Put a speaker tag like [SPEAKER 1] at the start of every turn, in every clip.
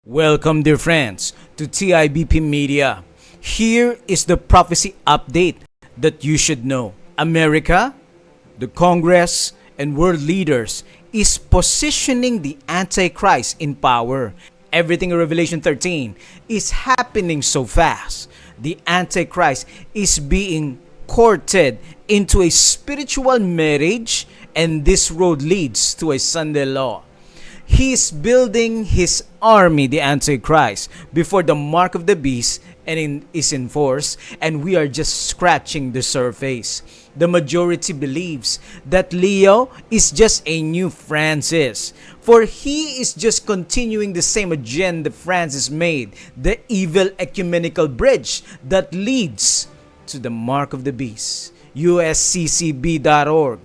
[SPEAKER 1] Welcome, dear friends, to TIBP Media. Here is the prophecy update that you should know. America, the Congress, and world leaders is positioning the Antichrist in power. Everything in Revelation 13 is happening so fast. The Antichrist is being courted into a spiritual marriage, and this road leads to a Sunday law. He is building his army, the Antichrist, before the mark of the beast is in force, and we are just scratching the surface. The majority believes that Leo is just a new Francis, for he is just continuing the same agenda Francis made, the evil ecumenical bridge that leads to the mark of the beast. USCCB.org.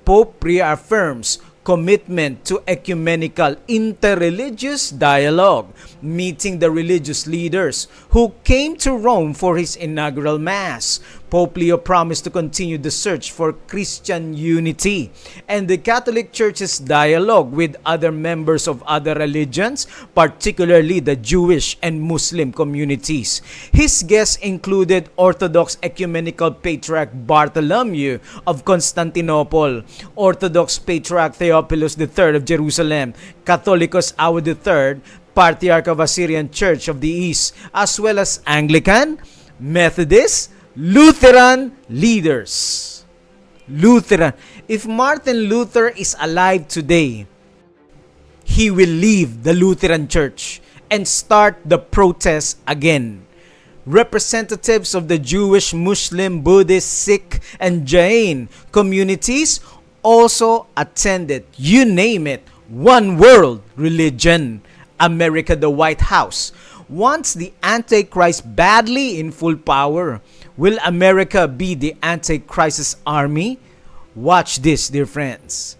[SPEAKER 1] Pope reaffirms commitment to ecumenical interreligious dialogue, meeting the religious leaders who came to Rome for his inaugural Mass. Pope Leo promised to continue the search for Christian unity and the Catholic Church's dialogue with other members of other religions, particularly the Jewish and Muslim communities. His guests included Orthodox Ecumenical Patriarch Bartholomew of Constantinople, Orthodox Patriarch Theophilus III of Jerusalem, Catholicos Awa III, Patriarch of Assyrian Church of the East, as well as Anglican, Methodist, Lutheran leaders. Lutheran. If Martin Luther is alive today, he will leave the Lutheran Church and start the protest again. Representatives of the Jewish, Muslim, Buddhist, Sikh, and Jain communities also attended. You name it. One world religion. America, the White House wants the Antichrist badly in full power. Will America be the Antichrist's army? Watch this, dear friends.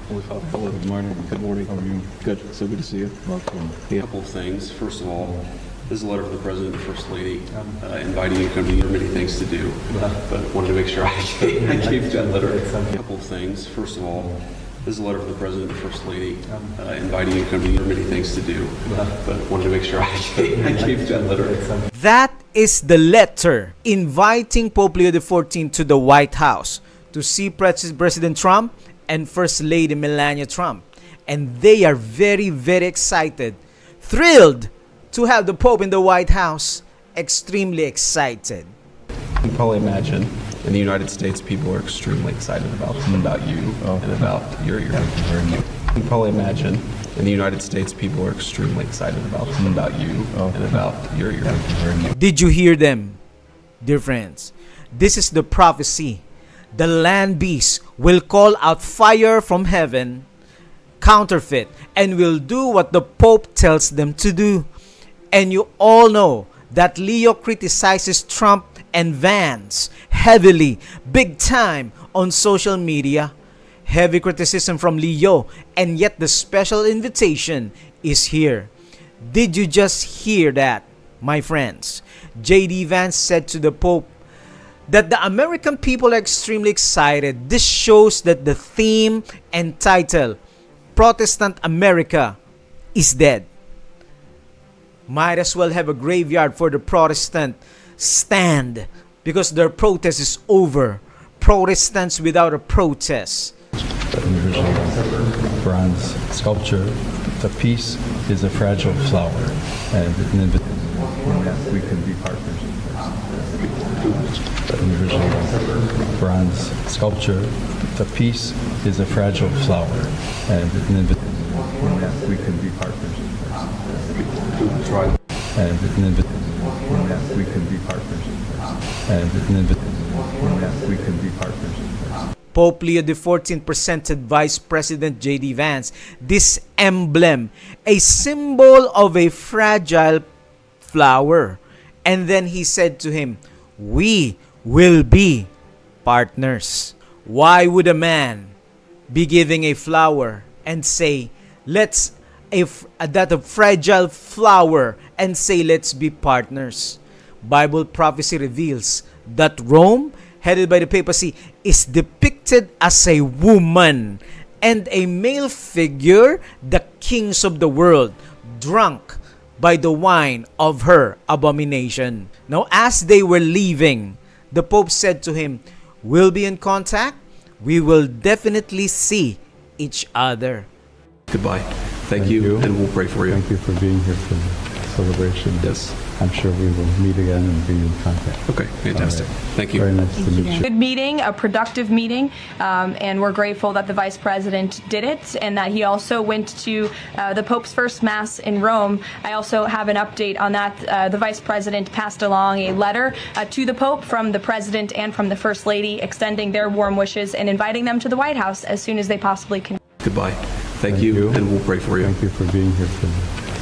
[SPEAKER 2] Hello, good morning. Good morning. How are you? Good. So good to see you. Welcome.
[SPEAKER 3] A couple of things. First of all, this is a letter from the President and First Lady inviting you to come to you. There are many things to do, but wanted to make sure I gave that letter. A couple of things. First of all, this is a letter from the President and First Lady inviting you to come to you. There are many things to do, but wanted to make sure I gave that letter.
[SPEAKER 1] That is the letter inviting Pope Leo XIV to the White House to see President Trump and First Lady Melania Trump. And they are very, very excited, thrilled to have the Pope in the White House, extremely excited.
[SPEAKER 2] You can probably imagine in the United States, people are extremely excited about you and about your You can probably imagine in the United States, people are extremely excited about you and about your
[SPEAKER 1] Did you hear them, dear friends? This is the prophecy. The land beast will call out fire from heaven, counterfeit, and will do what the Pope tells them to do. And you all know that Leo criticizes Trump and Vance heavily, big time on social media. Heavy criticism from Leo, and yet the special invitation is here. Did you just hear that, my friends? J.D. Vance said to the Pope that the American people are extremely excited. This shows that the theme and title, Protestant America, is dead. Might as well have a graveyard for the Protestant stand, because their protest is over. Protestants without a protest.
[SPEAKER 4] Bronze sculpture. The peace is a fragile flower, and we can be partners. Bronze sculpture. The peace is a fragile flower, and we can be partners. And we can be partners. And we can be partners.
[SPEAKER 1] Pope Leo XIV presented Vice President J.D. Vance this emblem, a symbol of a fragile flower. And then he said to him, "We will be partners." Why would a man be giving a flower and say, let's a fragile flower and say, let's be partners? Bible prophecy reveals that Rome, headed by the papacy, is depicted as a woman and a male figure, the kings of the world, drunk by the wine of her abomination. Now, as they were leaving, the Pope said to him, "We'll be in contact. We will definitely see each other."
[SPEAKER 3] Goodbye. Thank you, and we'll pray for you.
[SPEAKER 4] Thank you for being here for the celebration.
[SPEAKER 3] Yes.
[SPEAKER 4] I'm sure we will meet again and be in contact.
[SPEAKER 3] Okay, fantastic. Thank you.
[SPEAKER 4] Very nice to meet you.
[SPEAKER 5] Good meeting, a productive meeting, and we're grateful that the Vice President did it and that he also went to the Pope's first Mass in Rome. I also have an update on that. The Vice President passed along a letter to the Pope from the President and from the First Lady extending their warm wishes and inviting them to the White House as soon as they possibly can.
[SPEAKER 3] Goodbye. Thank you, and we'll pray for you.
[SPEAKER 4] Thank you for being here for the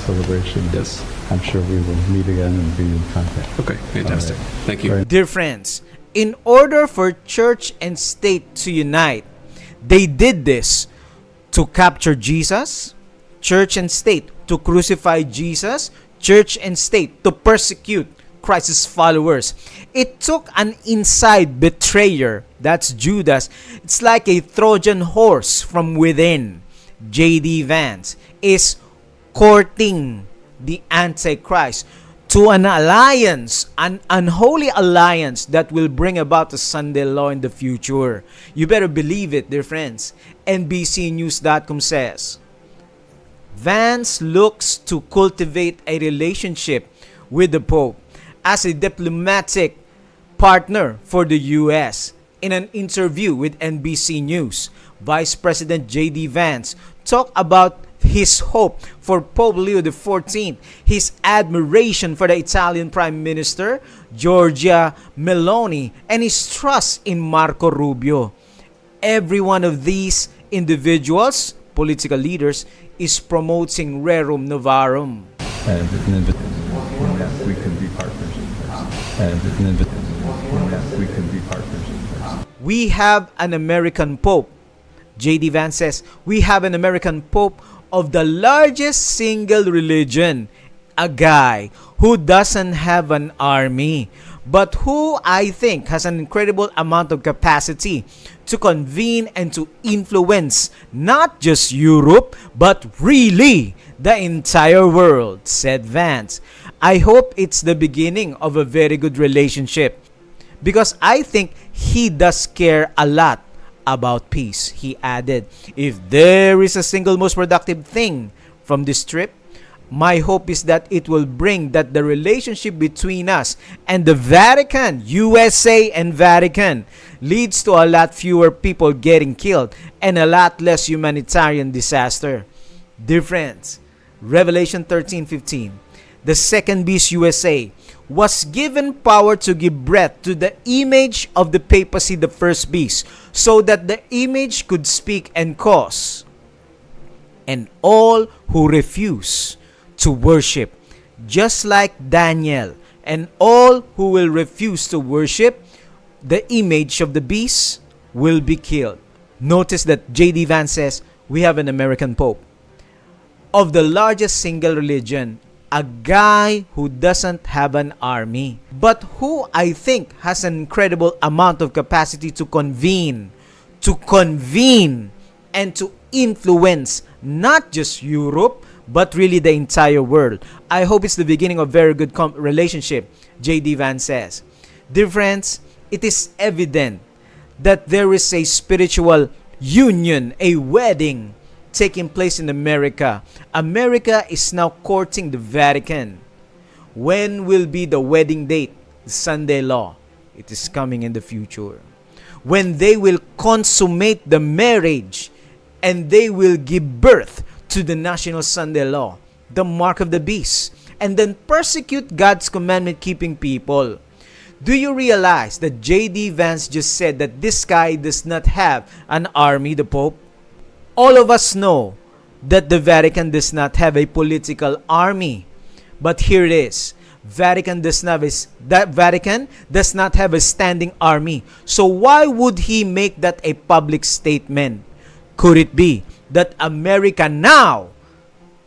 [SPEAKER 4] celebration.
[SPEAKER 3] Yes.
[SPEAKER 4] I'm sure we will meet again and be in contact.
[SPEAKER 3] Okay, fantastic. Thank you.
[SPEAKER 1] Dear friends, in order for church and state to unite, they did this to capture Jesus, church and state to crucify Jesus, church and state to persecute Christ's followers. It took an inside betrayer, that's Judas. It's like a Trojan horse from within. J.D. Vance is courting the Antichrist to an alliance, an unholy alliance that will bring about the Sunday law in the future. You better believe it, dear friends. NBCnews.com says, Vance looks to cultivate a relationship with the Pope as a diplomatic partner for the U.S. In an interview with NBC News, Vice President J.D. Vance talked about his hope for Pope Leo XIV, his admiration for the Italian Prime Minister Giorgia Meloni, and his trust in Marco Rubio. Every one of these individuals, political leaders, is promoting Rerum Novarum.
[SPEAKER 4] And an invitation that we can be partners in this. And an invitation that we can be partners in this.
[SPEAKER 1] We have an American Pope. J.D. Vance says, we have an American Pope of the largest single religion, a guy who doesn't have an army, but who I think has an incredible amount of capacity to convene and to influence not just Europe, but really the entire world, said Vance. I hope it's the beginning of a very good relationship because I think he does care a lot about peace. He added, if there is a single most productive thing from this trip, my hope is that it will bring that the relationship between us and the Vatican, USA and Vatican, leads to a lot fewer people getting killed and a lot less humanitarian disaster. Dear friends, Revelation 13:15, the second beast USA was given power to give breath to the image of the papacy, the first beast, so that the image could speak and cause. And all who refuse to worship, just like Daniel, and all who will refuse to worship the image of the beast will be killed. Notice that J.D. Vance says, we have an American Pope of the largest single religion, a guy who doesn't have an army, but who I think has an incredible amount of capacity to convene, and to influence not just Europe, but really the entire world. I hope it's the beginning of a very good relationship, J.D. Vance says. Dear friends, it is evident that there is a spiritual union, a wedding taking place in America. America is now courting the Vatican. When will be the wedding date? The Sunday law. It is coming in the future. When they will consummate the marriage and they will give birth to the national Sunday law, the mark of the beast, and then persecute God's commandment-keeping people. Do you realize that J.D. Vance just said that this guy does not have an army, the Pope? All of us know that the Vatican does not have a political army. But here it is. Vatican does not have a standing army. So why would he make that a public statement? Could it be that America now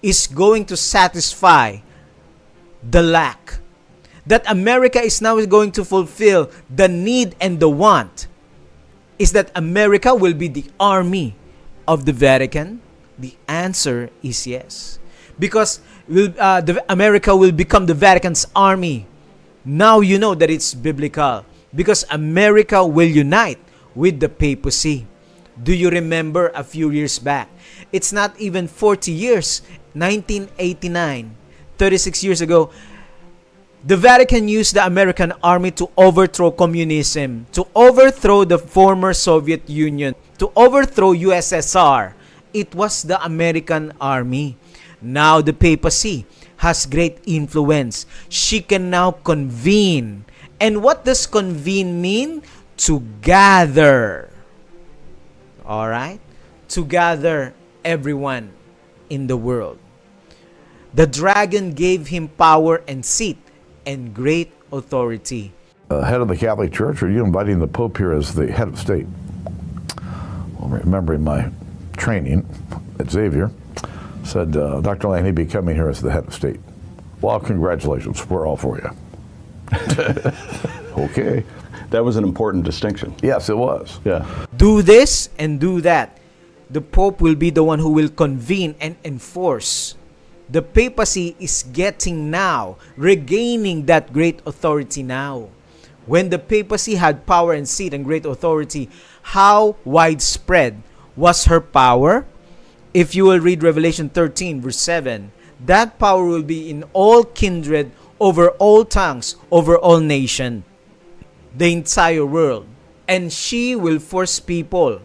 [SPEAKER 1] is going to satisfy the lack? That America is now going to fulfill the need and the want? Is that America will be the army of the Vatican? The answer is yes. Because America will become the Vatican's army. Now you know that it's biblical. Because America will unite with the papacy. Do you remember a few years back? It's not even 40 years. 1989, 36 years ago, the Vatican used the American army to overthrow communism, to overthrow the former Soviet Union, to overthrow USSR. It was the American army. Now the papacy has great influence. She can now convene. And what does convene mean? To gather. All right? To gather everyone in the world. The dragon gave him power and seat and great authority.
[SPEAKER 6] Head of the Catholic Church, are you inviting the Pope here as the head of state? Well, remembering my training at Xavier, said, Dr. Lang, he'd be coming here as the head of state. Well, congratulations. We're all for you. Okay.
[SPEAKER 7] That was an important distinction.
[SPEAKER 6] Yes, it was.
[SPEAKER 7] Yeah.
[SPEAKER 1] Do this and do that. The Pope will be the one who will convene and enforce. The papacy is getting now, regaining that great authority now. When the papacy had power and seat and great authority, how widespread was her power? If you will read Revelation 13 verse 7, that power will be in all kindred, over all tongues, over all nation, the entire world. And she will force people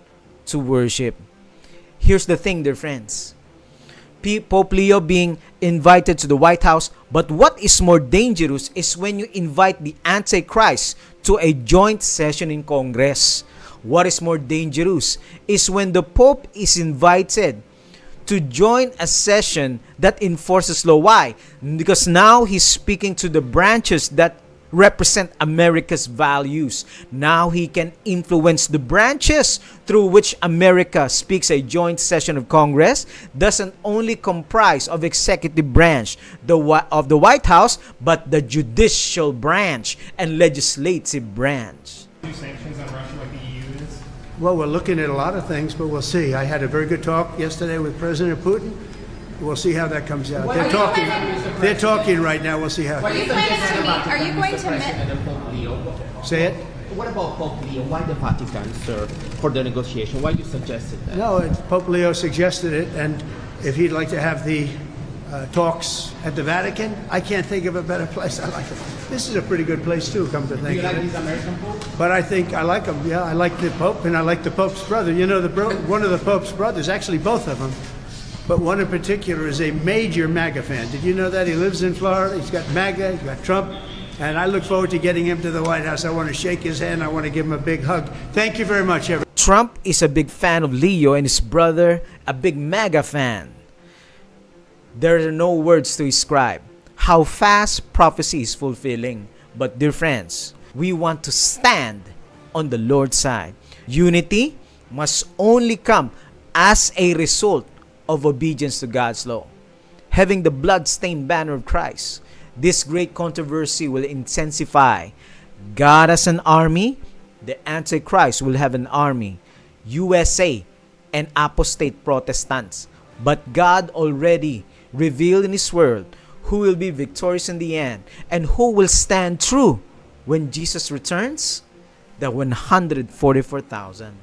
[SPEAKER 1] to worship. Here's the thing, dear friends. Pope Leo being invited to the White House, but what is more dangerous is when you invite the Antichrist to a joint session in Congress. What is more dangerous is when the Pope is invited to join a session that enforces law. Why? Because now he's speaking to the branches that represent America's values. Now he can influence the branches through which America speaks. A joint session of Congress doesn't only comprise of executive branch of the White House, but the judicial branch and legislative branch.
[SPEAKER 8] Sanctions on Russia like the EU is?
[SPEAKER 9] Well, we're looking at a lot of things, but we'll see. I had a very good talk yesterday with President Putin. We'll see how that comes out. They're talking right now. We'll see how.
[SPEAKER 10] Are you going to meet?
[SPEAKER 9] Say it.
[SPEAKER 10] What about Pope Leo? Why the Vatican, sir, for the negotiation? Why you suggested that?
[SPEAKER 9] No, Pope Leo suggested it, and if he'd like to have the talks at the Vatican, I can't think of a better place. I like it. This is a pretty good place too, come to think of it.
[SPEAKER 10] Do you like this American Pope?
[SPEAKER 9] But I think I like him. Yeah, I like the Pope, and I like the Pope's brother. You know, one of the Pope's brothers, actually both of them, but one in particular is a major MAGA fan. Did you know that? He lives in Florida. He's got MAGA, he's got Trump, and I look forward to getting him to the White House. I want to shake his hand. I want to give him a big hug. Thank you very much, everyone.
[SPEAKER 1] Trump is a big fan of Leo, and his brother a big MAGA fan. There are no words to describe how fast prophecy is fulfilling. But dear friends, we want to stand on the Lord's side. Unity must only come as a result of obedience to God's law. Having the blood-stained banner of Christ, this great controversy will intensify. God has an army, the Antichrist will have an army, USA and apostate Protestants. But God already revealed in His Word who will be victorious in the end and who will stand true when Jesus returns. The 144,000.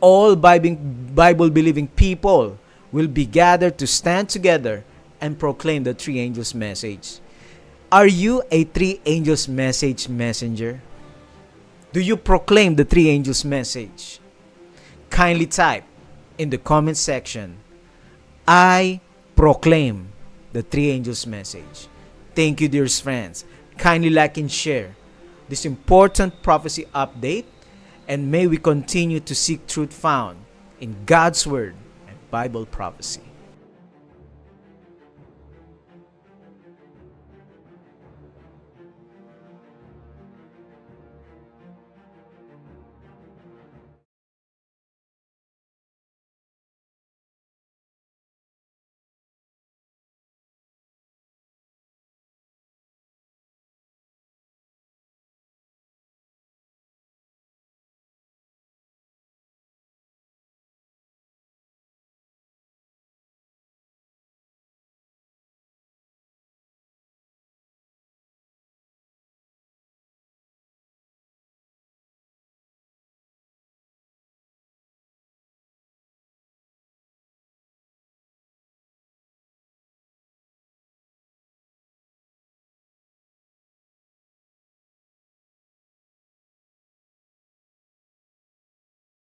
[SPEAKER 1] All Bible-believing people will be gathered to stand together and proclaim the three angels' message. Are you a three angels' message messenger? Do you proclaim the three angels' message? Kindly type in the comment section, I proclaim the three angels' message. Thank you, dear friends. Kindly like and share this important prophecy update, and may we continue to seek truth found in God's Word and Bible prophecy.